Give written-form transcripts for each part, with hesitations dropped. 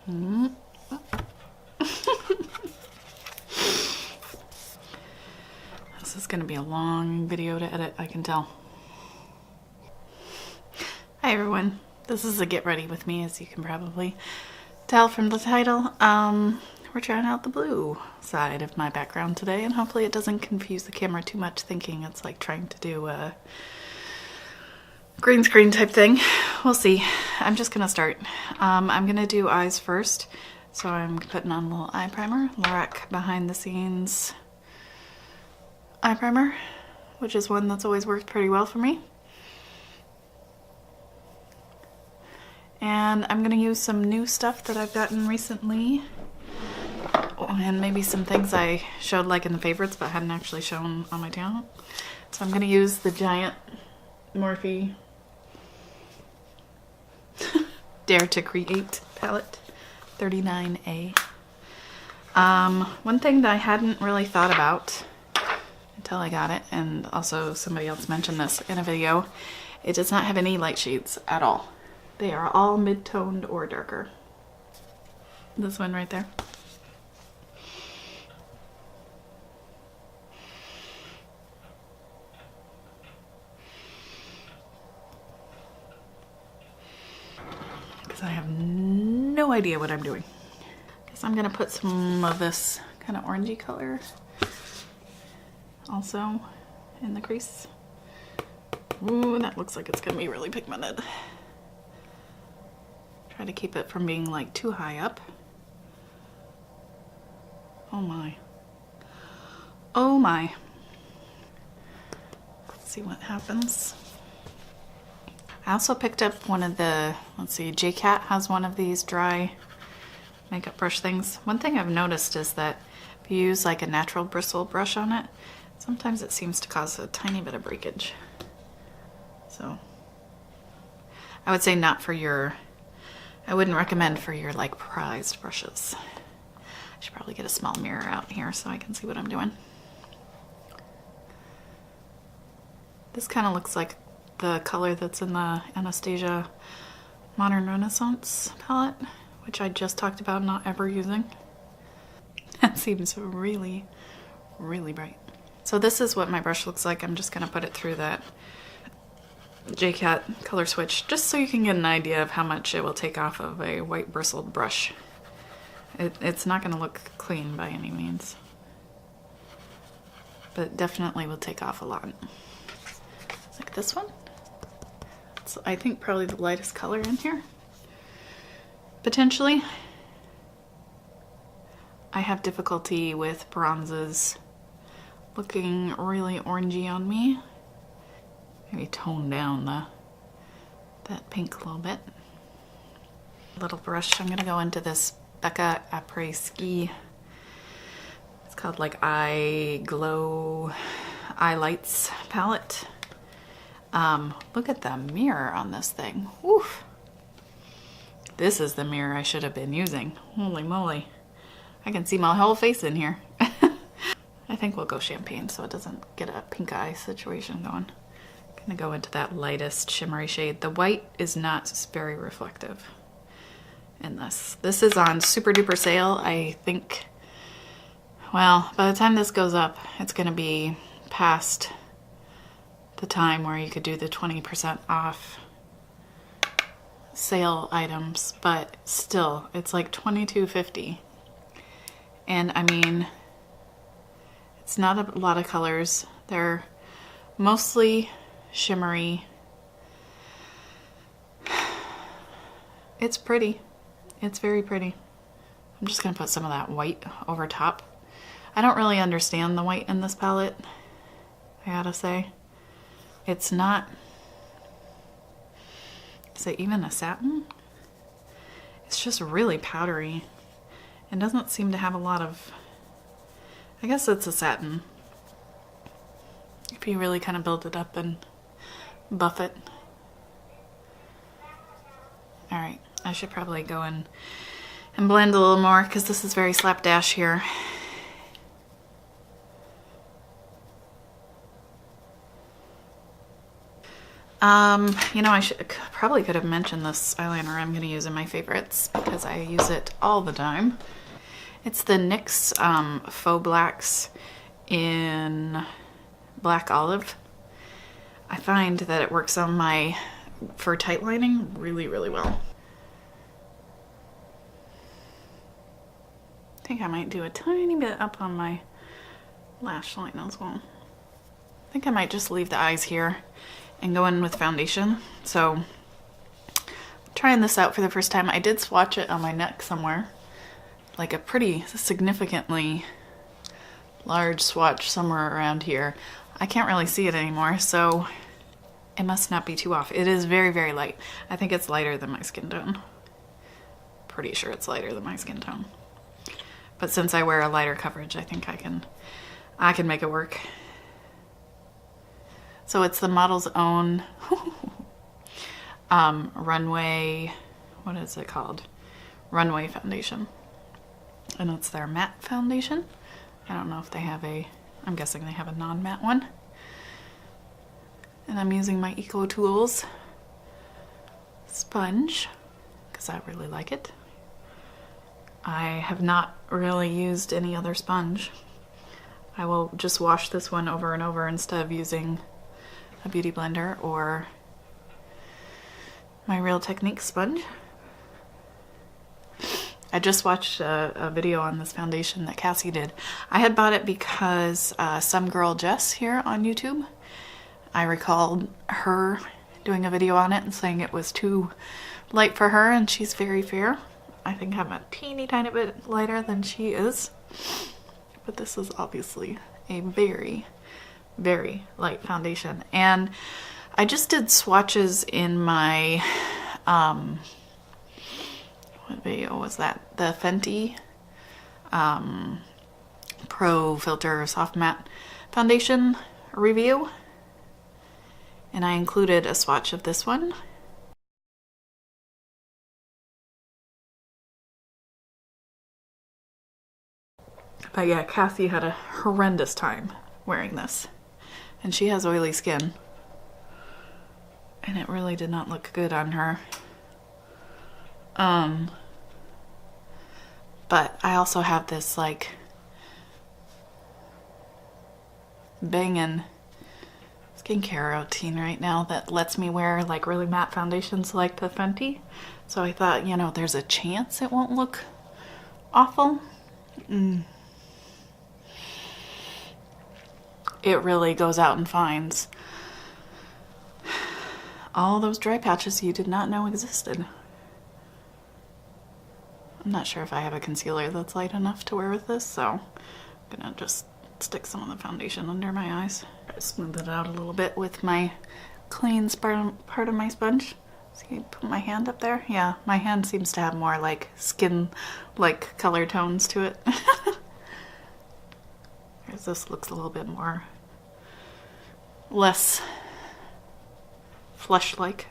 Mm. This is going to be a long video to edit, I can tell. Hi everyone, this is a get ready with me, as you can probably tell from the title. We're trying out the blue side of my background today, and hopefully it doesn't confuse the camera too much, thinking it's like trying to do a green screen type thing. We'll see. I'm just gonna start. I'm gonna do eyes first, so I'm putting on a little eye primer, LORAC Behind the Scenes eye primer, which is one that's always worked pretty well for me. And I'm gonna use some new stuff that I've gotten recently, and maybe some things I showed like in the favorites but hadn't actually shown on my channel. So I'm gonna use the giant Morphe Dare to Create palette, 39A. One thing that I hadn't really thought about until I got it, and also somebody else mentioned this in a video, it does not have any light shades at all. They are all mid-toned or darker. This one right there. Because I have no idea what I'm doing. Guess I'm gonna put some of this kind of orangey color also in the crease. Ooh, that looks like it's gonna be really pigmented. Try to keep it from being like too high up. Oh my. Oh my. Let's see what happens. I also picked up one of the, let's see, J.Cat has one of these dry makeup brush things. One thing I've noticed is that if you use like a natural bristle brush on it, sometimes it seems to cause a tiny bit of breakage. So I would say not for your, I wouldn't recommend for your like prized brushes. I should probably get a small mirror out here so I can see what I'm doing. This kind of looks like the color that's in the Anastasia Modern Renaissance palette, which I just talked about not ever using. That seems really, really bright. So this is what my brush looks like. I'm just gonna put it through that J.Cat color switch, just so you can get an idea of how much it will take off of a white bristled brush. It's not gonna look clean by any means, but it definitely will take off a lot. Like this one. It's, I think, probably the lightest color in here. Potentially. I have difficulty with bronzes looking really orangey on me. Maybe tone down that pink a little bit. Little brush, I'm gonna go into this Becca Apres Ski. It's called like Eye Glow Eye Lights palette. Look at the mirror on this thing. Oof. This is the mirror I should have been using. Holy moly. I can see my whole face in here. I think we'll go champagne so it doesn't get a pink eye situation going. I'm gonna go into that lightest shimmery shade. The white is not very reflective in this. This is on super duper sale. I think, well, by the time this goes up, it's gonna be past the time where you could do the 20% off sale items, but still, it's like $22.50. And I mean, it's not a lot of colors. They're mostly shimmery. It's pretty. It's very pretty. I'm just gonna put some of that white over top. I don't really understand the white in this palette, I gotta say. It's not, is it even a satin? It's just really powdery. It doesn't seem to have a lot of, I guess it's a satin. If you really kind of build it up and buff it. All right, I should probably go in and blend a little more because this is very slapdash here. You know, I probably could have mentioned this eyeliner I'm going to use in my favorites because I use it all the time. It's the NYX Faux Blacks in Black Olive. I find that it works on my for tight lining really, really well. I think I might do a tiny bit up on my lash line as well. I think I might just leave the eyes here and go in with foundation. So, trying this out for the first time. I did swatch it on my neck somewhere. Like a pretty significantly large swatch somewhere around here. I can't really see it anymore, so it must not be too off. It is very, very light. I think it's lighter than my skin tone. Pretty sure it's lighter than my skin tone. But since I wear a lighter coverage, I think I can make it work. So it's the Model's Own Runway, what is it called? Runway foundation. And it's their matte foundation. I don't know if they have I'm guessing they have a non-matte one. And I'm using my Eco Tools sponge because I really like it. I have not really used any other sponge. I will just wash this one over and over instead of using a beauty blender or my Real Techniques sponge. I just watched a video on this foundation that Cassie did. I had bought it because somegirljess here on YouTube, I recalled her doing a video on it and saying it was too light for her, and she's very fair. I think I'm a teeny tiny bit lighter than she is. But this is obviously a very, very light foundation. And I just did swatches in my, what video was that? The Fenty Pro Filter Soft Matte Foundation review. And I included a swatch of this one. But yeah, Cassie had a horrendous time wearing this. And she has oily skin. And it really did not look good on her. But I also have this like banging skincare routine right now that lets me wear like really matte foundations like the Fenty. So I thought, you know, there's a chance it won't look awful. It really goes out and finds all those dry patches you did not know existed. I'm not sure if I have a concealer that's light enough to wear with this, so I'm gonna just stick some of the foundation under my eyes. Smooth it out a little bit with my clean part of my sponge. See, put my hand up there. Yeah, my hand seems to have more like skin-like color tones to it. Whereas this looks a little bit more, less flesh-like.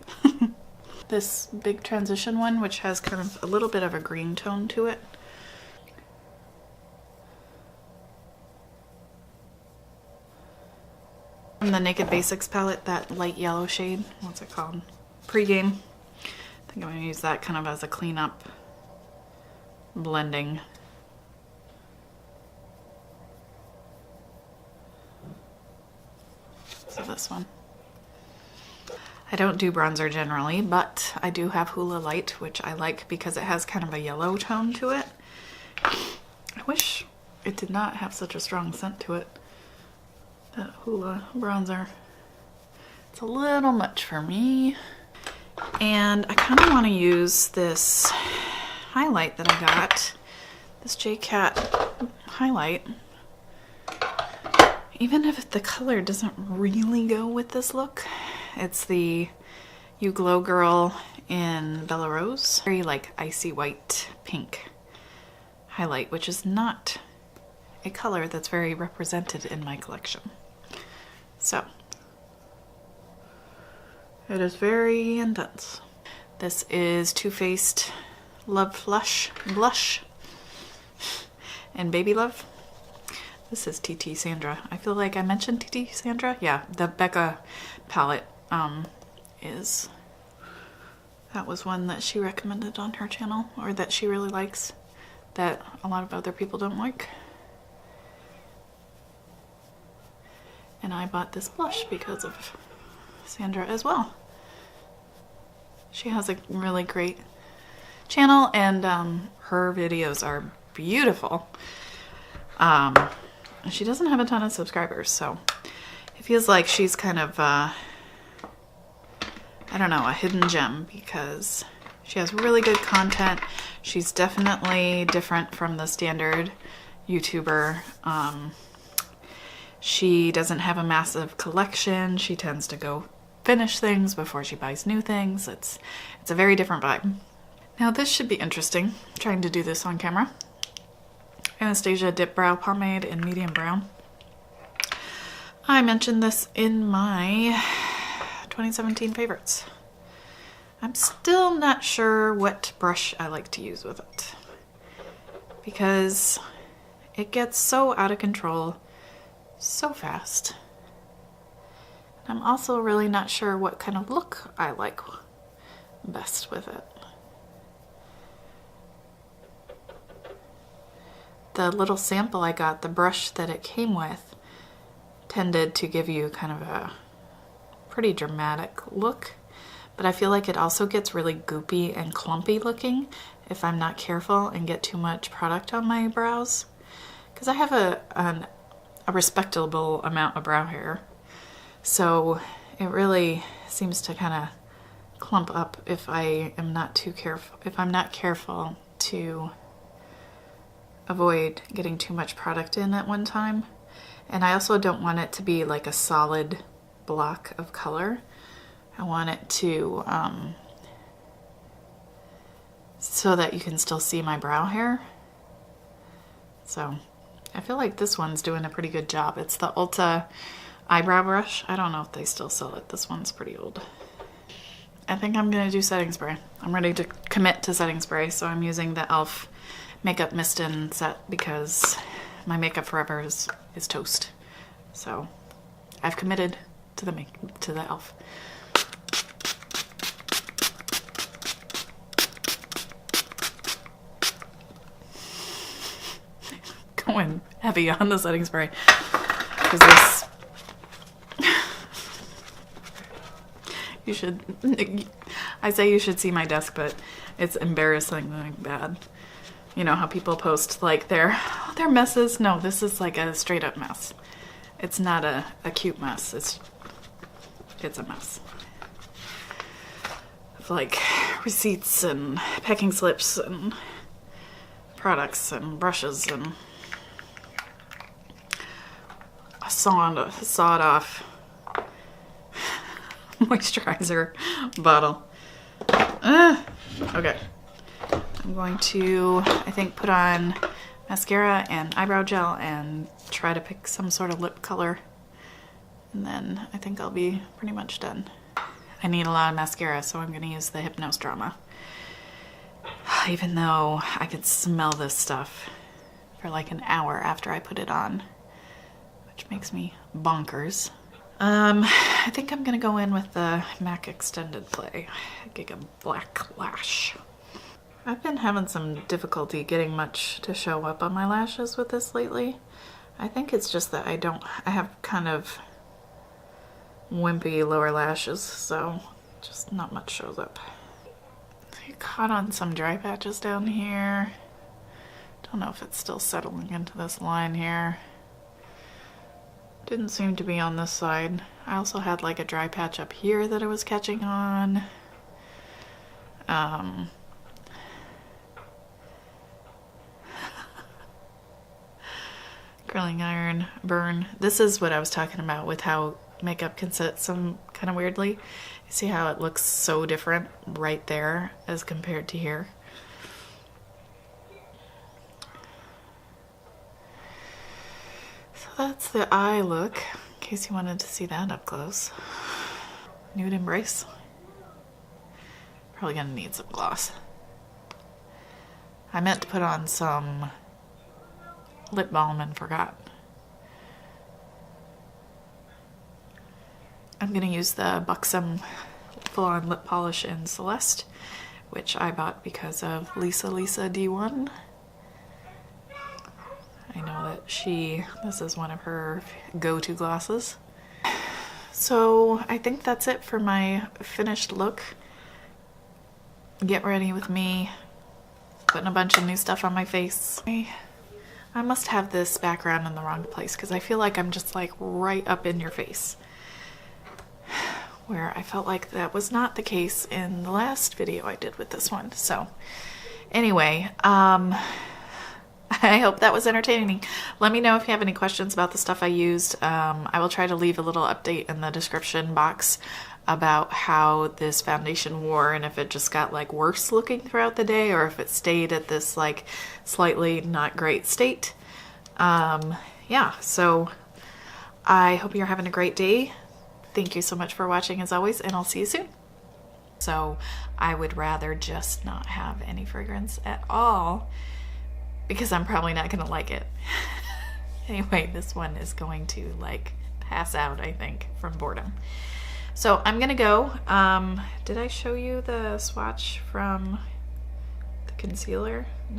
This big transition one, which has kind of a little bit of a green tone to it. From the Naked Basics palette, that light yellow shade, what's it called? Pre-Game. I think I'm going to use that kind of as a cleanup blending. So this one. I don't do bronzer generally, but I do have Hoola Light, which I like because it has kind of a yellow tone to it. I wish it did not have such a strong scent to it. That Hoola bronzer. It's a little much for me. And I kind of want to use this highlight that I got. This J.Cat highlight. Even if the color doesn't really go with this look. It's the You Glow Girl in Bella Rose. Very like icy white pink highlight, which is not a color that's very represented in my collection. So, it is very intense. This is Too Faced Love Flush Blush and Baby Love. This is TT Sandra. I feel like I mentioned TT Sandra. Yeah, the Becca palette is, that was one that she recommended on her channel, or that she really likes, that a lot of other people don't like. And I bought this blush because of Sandra as well. She has a really great channel, and her videos are beautiful. She doesn't have a ton of subscribers, so it feels like she's kind of, I don't know, a hidden gem, because she has really good content. She's definitely different from the standard YouTuber. She doesn't have a massive collection. She tends to go finish things before she buys new things. It's a very different vibe. Now this should be interesting. I'm trying to do this on camera. Anastasia Dipbrow Pomade in medium brown. I mentioned this in my 2017 favorites. I'm still not sure what brush I like to use with it, because it gets so out of control so fast. I'm also really not sure what kind of look I like best with it. The little sample I got, the brush that it came with, tended to give you kind of a pretty dramatic look, but I feel like it also gets really goopy and clumpy looking if I'm not careful and get too much product on my brows, because I have a respectable amount of brow hair, so it really seems to kind of clump up if I am not too careful, if I'm not careful to avoid getting too much product in at one time. And I also don't want it to be like a solid block of color. I want it to so that you can still see my brow hair. So I feel like this one's doing a pretty good job. It's the Ulta eyebrow brush. I don't know if they still sell it. This one's pretty old. I think I'm gonna do setting spray. I'm ready to commit to setting spray, so I'm using the e.l.f. Makeup Mist and Set because my makeup forever is toast. So I've committed to the e.l.f. Going heavy on the setting spray because this, you should, I say you should see my desk, but it's embarrassingly bad. You know how people post like their messes? No, this is like a straight up mess. It's not a cute mess. It's a mess. Of like receipts and packing slips and products and brushes and a sawed off moisturizer bottle. Okay. I'm going to, I think, put on mascara and eyebrow gel and try to pick some sort of lip color. And then I think I'll be pretty much done. I need a lot of mascara, so I'm going to use the Hypnose Drama. Even though I could smell this stuff for like an hour after I put it on, which makes me bonkers. I think I'm going to go in with the MAC Extended Play Gigablack Lash. I've been having some difficulty getting much to show up on my lashes with this lately. I think it's just that I have kind of wimpy lower lashes, so just not much shows up. I caught on some dry patches down here. Don't know if it's still settling into this line here. Didn't seem to be on this side. I also had like a dry patch up here that I was catching on. Curling iron burn. This is what I was talking about with how makeup can sit some kind of weirdly. You see how it looks so different right there as compared to here. So that's the eye look, in case you wanted to see that up close. Nude Embrace. Probably gonna need some gloss. I meant to put on some lip balm and forgot. I'm gonna use the Buxom full-on lip polish in Celeste, which I bought because of Lisa D1. I know that this is one of her go-to glosses. So I think that's it for my finished look. Get ready with me putting a bunch of new stuff on my face. I must have this background in the wrong place because I feel like I'm just like right up in your face, where I felt like that was not the case in the last video I did with this one. So anyway, I hope that was entertaining. Let me know if you have any questions about the stuff I used. I will try to leave a little update in the description box about how this foundation wore and if it just got like worse looking throughout the day or if it stayed at this like slightly not great state. Yeah, so I hope you're having a great day. Thank you so much for watching as always, and I'll see you soon. So I would rather just not have any fragrance at all because I'm probably not gonna like it. Anyway, this one is going to like pass out, I think, from boredom. So I'm gonna go. Did I show you the swatch from the concealer? No.